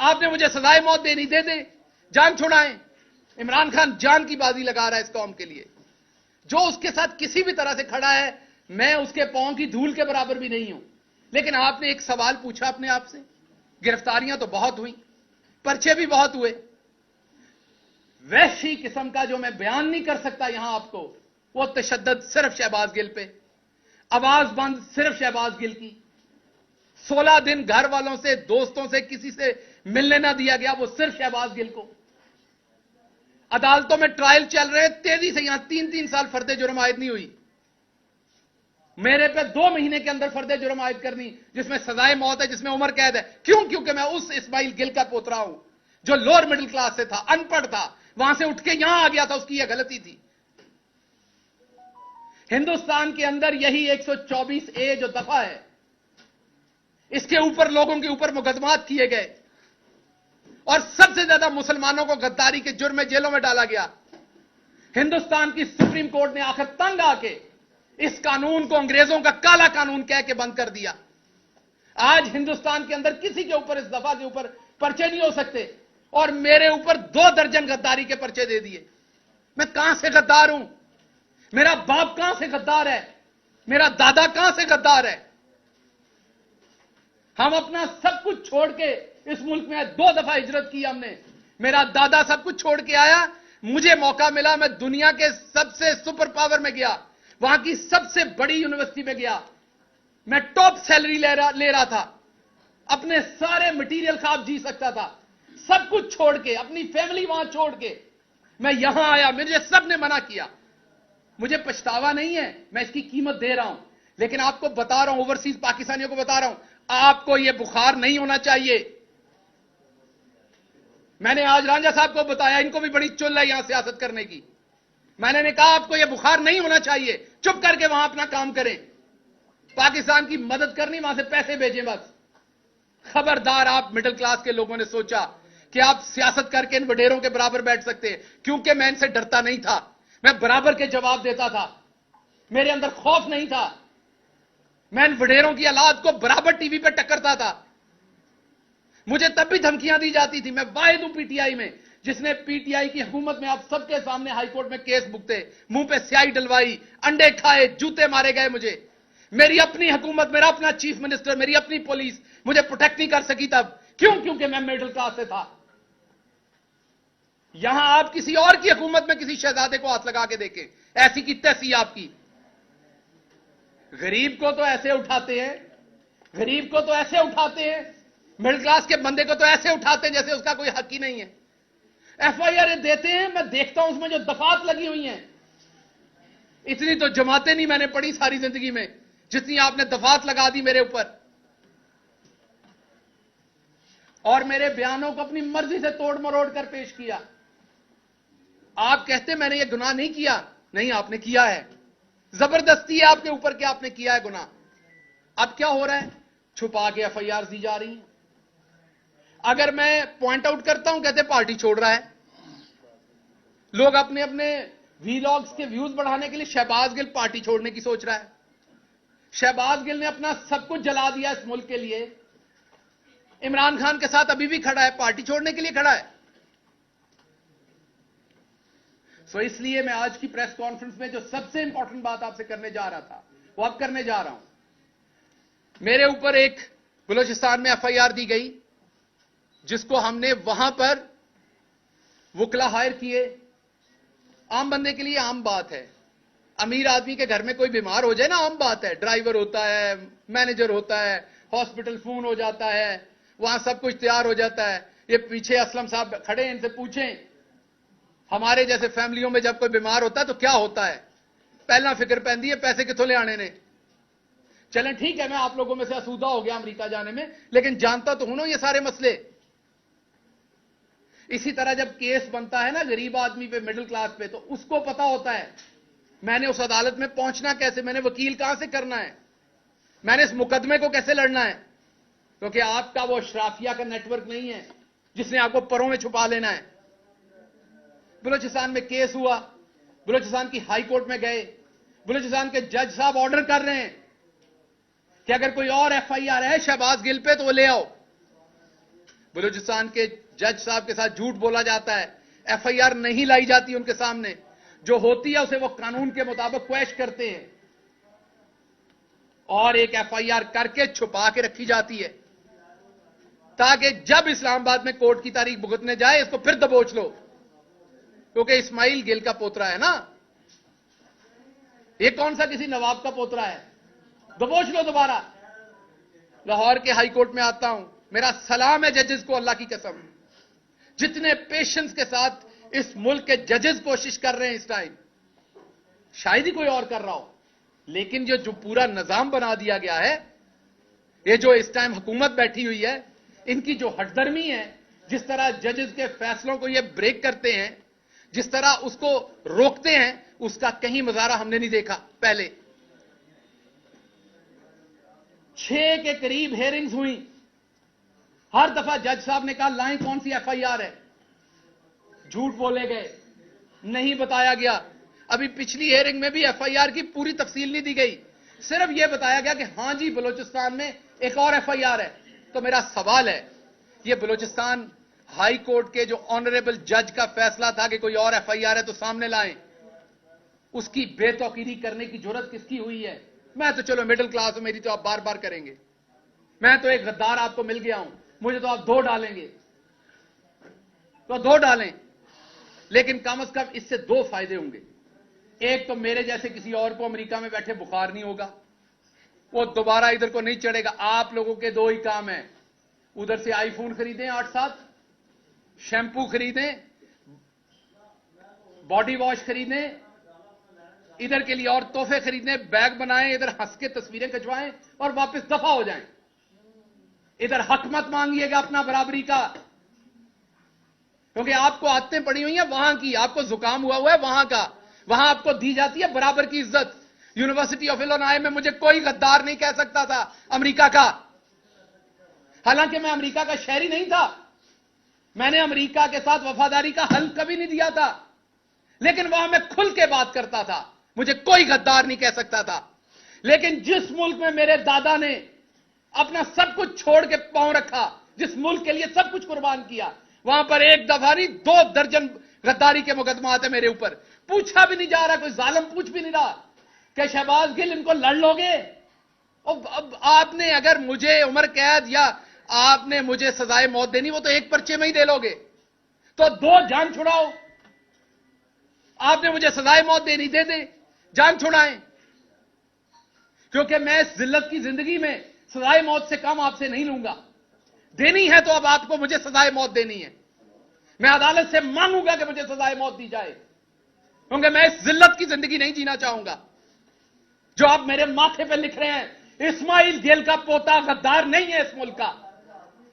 आपने मुझे सजाए मौत देनी, दे दे, जान छुड़ाएं। इमरान खान जान की बाजी लगा रहा है इस कौम के लिए। जो उसके साथ किसी भी तरह से खड़ा है, मैं उसके पांव की धूल के बराबर भी नहीं हूं। लेकिन आपने एक सवाल पूछा अपने आप से, गिरफ्तारियां तो बहुत हुई, पर्चे भी बहुत हुए, वैसी किस्म का जो मैं बयान नहीं कर सकता यहां आपको, वो तशद्दुद सिर्फ शहबाज गिल पे, आवाज बंद सिर्फ शहबाज गिल की, 16 दिन घर वालों से, दोस्तों से, किसी से मिलने ना दिया गया, वो सिर्फ शहबाज गिल को। अदालतों में ट्रायल चल रहे, तेजी से यहां 3-3 साल फर्दे जुर्म आयद नहीं हुई। मेरे पे 2 महीने के अंदर फर्दे जुर्म आयद करनी, जिसमें सजाए मौत है, जिसमें उम्र कैद है। क्यों? क्योंकि मैं उस इस्माइल गिल का पोतरा हूं जो लोअर मिडिल क्लास से था, अनपढ़ था, वहां से उठ के यहां आ गया था। उसकी यह गलती थी। हिंदुस्तान के अंदर यही 124A जो दफा है, इसके ऊपर लोगों के ऊपर मुकदमात किए गए और सबसे ज्यादा मुसलमानों को गद्दारी के जुर्म में जेलों में डाला गया। हिंदुस्तान की सुप्रीम कोर्ट ने आखिर तंग आके इस कानून को अंग्रेजों का काला कानून कह के बंद कर दिया। आज हिंदुस्तान के अंदर किसी के ऊपर इस दफा के ऊपर पर्चे नहीं हो सकते, और मेरे ऊपर 2 दर्जन गद्दारी के पर्चे दे दिए। मैं कहां से गद्दार हूं? मेरा बाप कहां से गद्दार है? मेरा दादा कहां से गद्दार है? हम अपना सब कुछ छोड़ के इस मुल्क में 2 दफा हिजरत की हमने। मेरा दादा सब कुछ छोड़ के आया, मुझे मौका मिला, मैं दुनिया के सबसे सुपर पावर में गया, वहां की सबसे बड़ी यूनिवर्सिटी में गया, मैं टॉप सैलरी ले रहा था, अपने सारे मटेरियल ख्वाब जी सकता था, सब कुछ छोड़ के, अपनी फैमिली वहां छोड़ के मैं यहां आया। मुझे सबने मना किया, मुझे पछतावा नहीं है, मैं इसकी कीमत दे रहा हूं। लेकिन आपको बता रहा हूं, ओवरसीज पाकिस्तानियों को बता रहा हूं, आपको यह बुखार नहीं होना चाहिए। मैंने आज रांझा साहब को बताया, इनको भी बड़ी चुल है यहां सियासत करने की। मैंने कहा आपको यह बुखार नहीं होना चाहिए, चुप करके वहां अपना काम करें, पाकिस्तान की मदद करनी, वहां से पैसे भेजें बस। खबरदार, आप मिडिल क्लास के लोगों ने सोचा कि आप सियासत करके इन वडेरों के बराबर बैठ सकते हैं। क्योंकि मैं इनसे डरता नहीं था, मैं बराबर के जवाब देता था, मेरे अंदर खौफ नहीं था। मैं इन वडेरों की औलाद को बराबर टीवी पे टक्करता था। मुझे तब भी धमकियां दी जाती थी। मैं वाहिद हूं पीटीआई में जिसने पीटीआई की हुकूमत में आप सबके सामने हाईकोर्ट में केस भुगते, मुंह पे स्याही डलवाई, अंडे खाए, जूते मारे गए मुझे। मेरी अपनी हुकूमत, मेरा अपना चीफ मिनिस्टर, मेरी अपनी पुलिस मुझे प्रोटेक्ट नहीं कर सकी तब। क्यों? क्योंकि मैं मिडिल क्लास से था। यहां आप किसी और की हुकूमत में किसी शहजादे को हाथ लगा के देखें, ऐसी की तैसी आपकी। गरीब को तो ऐसे उठाते हैं, गरीब को तो ऐसे उठाते हैं, मिडिल क्लास के बंदे को तो ऐसे उठाते हैं जैसे उसका कोई हक ही नहीं है। एफआईआर देते हैं, मैं देखता हूं उसमें जो दफात लगी हुई हैं, इतनी तो जमातें नहीं मैंने पढ़ी सारी जिंदगी में जितनी आपने दफात लगा दी मेरे ऊपर, और मेरे बयानों को अपनी मर्जी से तोड़ मरोड़ कर पेश किया। आप कहते मैंने ये गुनाह नहीं किया, नहीं आपने किया है, जबरदस्ती है आपके ऊपर कि आपने किया है गुनाह। अब क्या हो रहा है? छुपा के एफआईआर दी जा रही है। अगर मैं पॉइंट आउट करता हूं, कहते पार्टी छोड़ रहा है। लोग अपने अपने वीलॉग्स के व्यूज बढ़ाने के लिए शहबाज गिल पार्टी छोड़ने की सोच रहा है। शहबाज गिल ने अपना सब कुछ जला दिया इस मुल्क के लिए, इमरान खान के साथ अभी भी खड़ा है, पार्टी छोड़ने के लिए खड़ा है। सो इसलिए मैं आज की प्रेस कॉन्फ्रेंस में जो सबसे इंपॉर्टेंट बात आपसे करने जा रहा था, वो अब करने जा रहा हूं। मेरे ऊपर एक बलूचिस्तान में एफआईआर दी गई, जिसको हमने वहां पर वकला हायर किए। आम बंदे के लिए आम बात है, अमीर आदमी के घर में कोई बीमार हो जाए ना, आम बात है, ड्राइवर होता है, मैनेजर होता है, हॉस्पिटल फोन हो जाता है, वहां सब कुछ तैयार हो जाता है। ये पीछे असलम साहब खड़े हैं, इनसे पूछें हमारे जैसे फैमिलियों में जब कोई बीमार होता है तो क्या होता है, पहला फिक्र पैंदी है पैसे कितों ले आने ने। चलें ठीक है, मैं आप लोगों में से आसूदा हो गया अमेरिका जाने में, लेकिन जानता तो हूं ना ये सारे मसले। इसी तरह जब केस बनता है ना गरीब आदमी पे, मिडिल क्लास पे, तो उसको पता होता है मैंने उस अदालत में पहुंचना कैसे, मैंने वकील कहां से करना है, मैंने इस मुकदमे को कैसे लड़ना है। क्योंकि आपका वो अशराफिया का नेटवर्क नहीं है जिसने आपको परों में छुपा लेना है। बलूचिस्तान में केस हुआ, बलूचिस्तान की हाई कोर्ट में गए, बलूचिस्तान के जज साहब ऑर्डर कर रहे हैं कि अगर कोई और एफआईआर है शहबाज गिल पे तो वो ले आओ। बलूचिस्तान के जज साहब के साथ झूठ बोला जाता है, एफआईआर नहीं लाई जाती उनके सामने, जो होती है उसे वो कानून के मुताबिक क्वैश करते हैं और एक एफआईआर करके छुपा के रखी जाती है ताकि जब इस्लामाबाद में कोर्ट की तारीख भुगतने जाए इसको फिर दबोच लो, क्योंकि इस्माइल गिल का पोतरा है ना, ये कौन सा किसी नवाब का पोतरा है, दबोच लो दोबारा। लाहौर के हाई कोर्ट में आता हूं, मेरा सलाम है जजेस को, अल्लाह की कसम, जितने पेशेंस के साथ इस मुल्क के जजेस कोशिश कर रहे हैं इस टाइम, शायद ही कोई और कर रहा हो, लेकिन जो पूरा निजाम बना दिया गया है, ये जो इस टाइम हुकूमत बैठी हुई है, इनकी जो हटदर्मी है, जिस तरह जजेस के फैसलों को ये ब्रेक करते हैं, जिस तरह उसको रोकते हैं, उसका कहीं मुजाहरा हमने नहीं देखा पहले। 6 के करीब हेयरिंग्स हुई, हर दफा जज साहब ने कहा लाएं कौन सी एफआईआर है, झूठ बोले गए, नहीं बताया गया। अभी पिछली हेयरिंग में भी एफआईआर की पूरी तफसील नहीं दी गई, सिर्फ यह बताया गया कि हां जी बलूचिस्तान में एक और एफआईआर है। तो मेरा सवाल है, यह बलूचिस्तान हाई कोर्ट के जो ऑनरेबल जज का फैसला था कि कोई और एफआईआर है तो सामने लाएं, उसकी बेतौकीरी करने की जरूरत किसकी हुई है? मैं तो चलो मिडिल क्लास हूं, मेरी तो आप बार बार करेंगे, मैं तो एक गद्दार आपको मिल गया हूं, मुझे तो आप 2 डालेंगे तो 2 डालें, लेकिन कम से कम इससे 2 फायदे होंगे। एक तो मेरे जैसे किसी और को अमेरिका में बैठे बुखार नहीं होगा, वो दोबारा इधर को नहीं चढ़ेगा। आप लोगों के 2 ही काम है, उधर से आईफोन खरीदें 8-7, शैम्पू खरीदें, बॉडी वॉश खरीदें, इधर के लिए और तोहफे खरीदने, बैग बनाएं, इधर हंस के तस्वीरें खिंचवाएं और वापस दफा हो जाएं। इधर हक मत मांगिएगा अपना बराबरी का, क्योंकि आपको आदतें पड़ी हुई हैं वहां की, आपको जुकाम हुआ है वहां का, वहां आपको दी जाती है बराबर की इज्जत। यूनिवर्सिटी ऑफ इलिनॉय में मुझे कोई गद्दार नहीं कह सकता था अमेरिका का, हालांकि मैं अमेरिका का शहरी नहीं था, मैंने अमेरिका के साथ वफादारी का हल कभी नहीं दिया था, लेकिन वहां मैं खुल के बात करता था, मुझे कोई गद्दार नहीं कह सकता था। लेकिन जिस मुल्क में मेरे दादा ने अपना सब कुछ छोड़ के पांव रखा, जिस मुल्क के लिए सब कुछ कुर्बान किया, वहां पर एक दफा नहीं 2 दर्जन गद्दारी के मुकदमा आते मेरे ऊपर। पूछा भी नहीं जा रहा, कोई जालिम पूछ भी नहीं रहा कि शहबाज गिल इनको लड़ लोगे। अब आपने अगर मुझे उम्र कैद या आपने मुझे सजाए मौत देनी, वो तो एक पर्चे में ही दे लोगे, तो 2 जान छुड़ाओ। आपने मुझे सजाए मौत देनी, दे दे, जान छुड़ाएं, क्योंकि मैं इस जिल्लत की जिंदगी में सजाए मौत से कम आपसे नहीं लूंगा। देनी है तो अब आपको मुझे सजाए मौत देनी है, मैं अदालत से मांगूंगा कि मुझे सजाए मौत दी जाए, क्योंकि मैं इस जिल्लत की जिंदगी नहीं जीना चाहूंगा। जो आप मेरे माथे पे लिख रहे हैं, इस्माइल गिल का पोता गद्दार नहीं है इस मुल्क का,